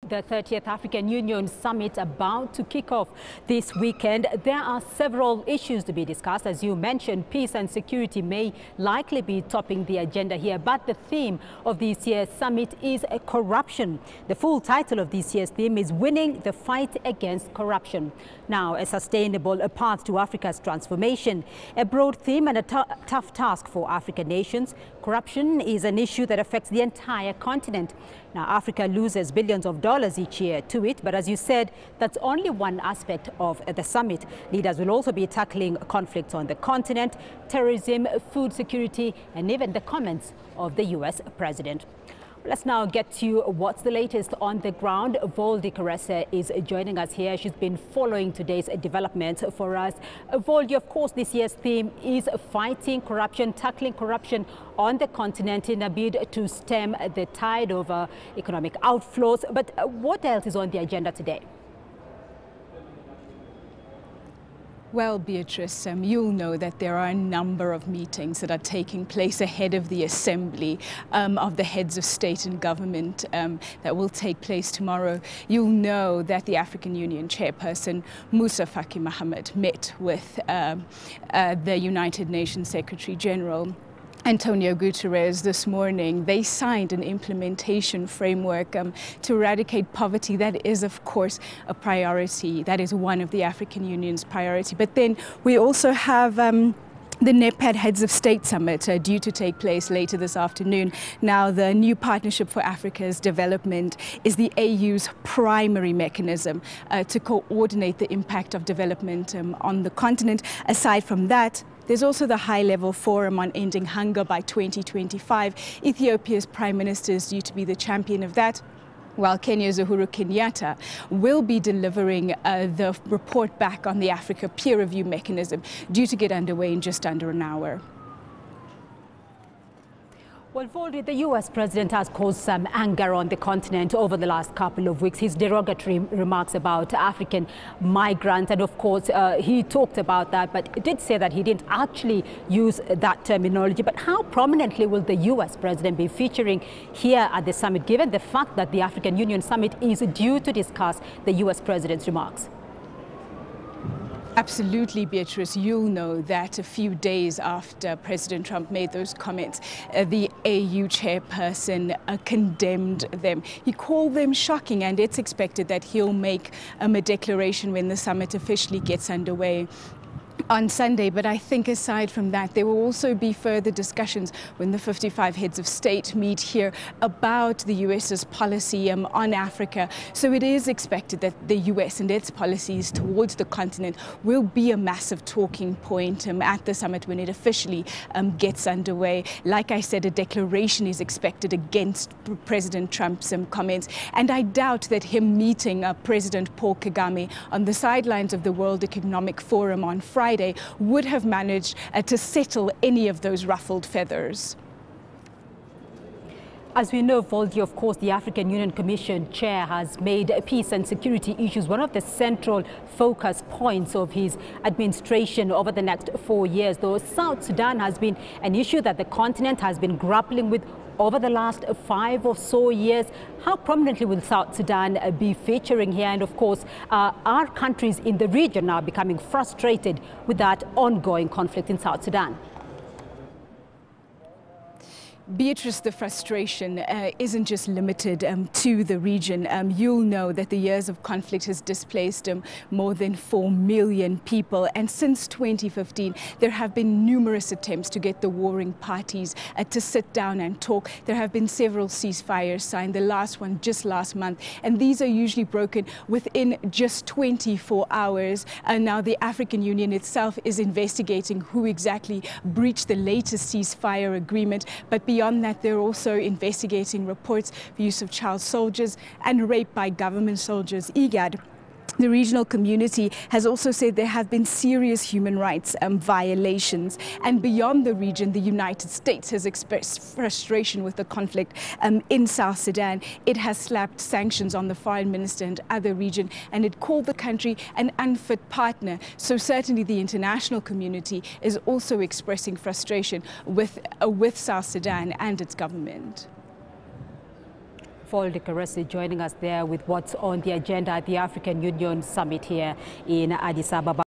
The 30th African Union Summit about to kick off this weekend. There are several issues to be discussed. As you mentioned, peace and security may likely be topping the agenda here. But the theme of this year's summit is corruption. The full title of this year's theme is Winning the Fight Against Corruption. Now, a sustainable path to Africa's transformation. A broad theme and a tough task for African nations. Corruption is an issue that affects the entire continent. Now, Africa loses billions of dollars each year to it, but as you said, that's only one aspect of the summit. Leaders will also be tackling conflicts on the continent, terrorism, food security, and even the comments of the U.S. president. Let's now get to what's the latest on the ground. Voldy Karese is joining us here. She's been following today's developments for us. Voldy, of course, this year's theme is fighting corruption, tackling corruption on the continent in a bid to stem the tide of economic outflows. But what else is on the agenda today? Well, Beatrice, you'll know that there are a number of meetings that are taking place ahead of the assembly of the heads of state and government that will take place tomorrow. You'll know that the African Union chairperson, Musa Faki Mohammed, met with the United Nations Secretary General Antonio Guterres this morning. They signed an implementation framework to eradicate poverty. That is, of course, a priority. That is one of the African Union's priority. But then we also have the NEPAD Heads of State Summit due to take place later this afternoon. Now, the new Partnership for Africa's Development is the AU's primary mechanism to coordinate the impact of development on the continent. Aside from that, there's also the high-level forum on ending hunger by 2025. Ethiopia's prime minister is due to be the champion of that, while Kenya's Uhuru Kenyatta will be delivering the report back on the Africa peer review mechanism, due to get underway in just under an hour. Well, Voldy, the U.S. president has caused some anger on the continent over the last couple of weeks. His derogatory remarks about African migrants, and of course, he talked about that, but did say that he didn't actually use that terminology. But how prominently will the U.S. president be featuring here at the summit, given the fact that the African Union summit is due to discuss the U.S. president's remarks? Absolutely, Beatrice. You'll know that a few days after President Trump made those comments, the AU chairperson condemned them. He called them shocking, and it's expected that he'll make a declaration when the summit officially gets underway on Sunday. But I think aside from that, there will also be further discussions when the 55 heads of state meet here about the US's policy on Africa. So it is expected that the US and its policies towards the continent will be a massive talking point at the summit when it officially gets underway. Like I said, a declaration is expected against President Trump's comments. And I doubt that him meeting President Paul Kagame on the sidelines of the World Economic Forum on Friday would have managed to settle any of those ruffled feathers. As we know, Voldy, of course, the African Union Commission chair has made peace and security issues one of the central focus points of his administration over the next 4 years. Though South Sudan has been an issue that the continent has been grappling with over the last 5 or so years. How prominently will South Sudan be featuring here? And of course, are countries in the region now becoming frustrated with that ongoing conflict in South Sudan? Beatrice, the frustration isn't just limited to the region. You'll know that the years of conflict has displaced more than 4 million people. And since 2015, there have been numerous attempts to get the warring parties to sit down and talk. There have been several ceasefires signed, the last one just last month. And these are usually broken within just 24 hours. And now the African Union itself is investigating who exactly breached the latest ceasefire agreement. But beyond that, they're also investigating reports of use of child soldiers and rape by government soldiers. IGAD, the regional community, has also said there have been serious human rights violations. And beyond the region, the United States has expressed frustration with the conflict in South Sudan. It has slapped sanctions on the foreign minister and other region, and it called the country an unfit partner. So certainly the international community is also expressing frustration with South Sudan and its government. Foldekaresi joining us there with what's on the agenda at the African Union Summit here in Addis Ababa.